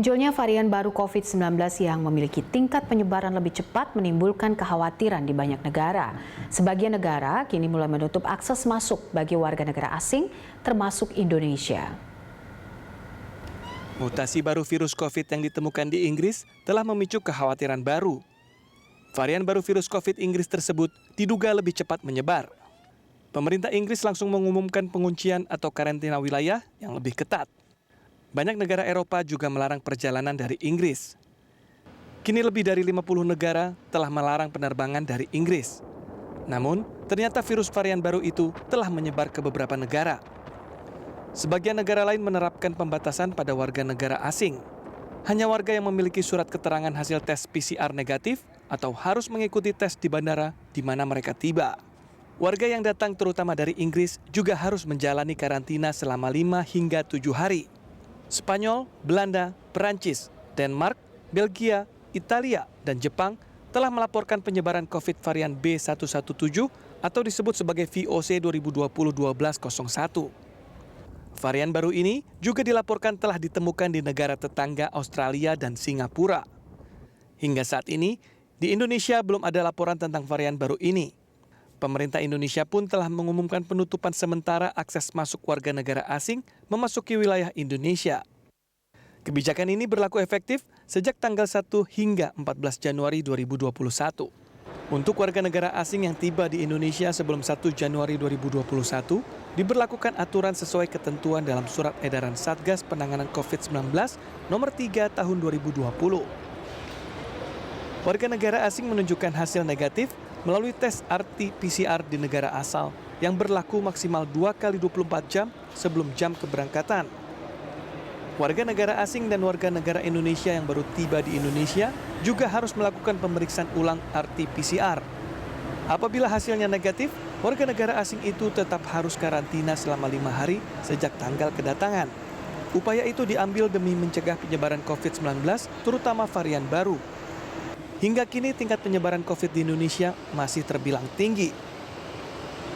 Munculnya varian baru COVID-19 yang memiliki tingkat penyebaran lebih cepat menimbulkan kekhawatiran di banyak negara. Sebagian negara kini mulai menutup akses masuk bagi warga negara asing, termasuk Indonesia. Mutasi baru virus COVID yang ditemukan di Inggris telah memicu kekhawatiran baru. Varian baru virus COVID Inggris tersebut diduga lebih cepat menyebar. Pemerintah Inggris langsung mengumumkan penguncian atau karantina wilayah yang lebih ketat. Banyak negara Eropa juga melarang perjalanan dari Inggris. Kini lebih dari 50 negara telah melarang penerbangan dari Inggris. Namun, ternyata virus varian baru itu telah menyebar ke beberapa negara. Sebagian negara lain menerapkan pembatasan pada warga negara asing. Hanya warga yang memiliki surat keterangan hasil tes PCR negatif atau harus mengikuti tes di bandara di mana mereka tiba. Warga yang datang terutama dari Inggris juga harus menjalani karantina selama 5 hingga 7 hari. Spanyol, Belanda, Perancis, Denmark, Belgia, Italia, dan Jepang telah melaporkan penyebaran COVID varian B117 atau disebut sebagai VOC 2020-1201. Varian baru ini juga dilaporkan telah ditemukan di negara tetangga Australia dan Singapura. Hingga saat ini, di Indonesia belum ada laporan tentang varian baru ini. Pemerintah Indonesia pun telah mengumumkan penutupan sementara akses masuk warga negara asing memasuki wilayah Indonesia. Kebijakan ini berlaku efektif sejak tanggal 1 hingga 14 Januari 2021. Untuk warga negara asing yang tiba di Indonesia sebelum 1 Januari 2021, diberlakukan aturan sesuai ketentuan dalam Surat Edaran Satgas Penanganan COVID-19 Nomor 3 Tahun 2020. Warga negara asing menunjukkan hasil negatif melalui tes RT-PCR di negara asal yang berlaku maksimal 2 kali 24 jam sebelum jam keberangkatan. Warga negara asing dan warga negara Indonesia yang baru tiba di Indonesia juga harus melakukan pemeriksaan ulang RT-PCR. Apabila hasilnya negatif, warga negara asing itu tetap harus karantina selama 5 hari sejak tanggal kedatangan. Upaya itu diambil demi mencegah penyebaran COVID-19, terutama varian baru. Hingga kini tingkat penyebaran COVID di Indonesia masih terbilang tinggi.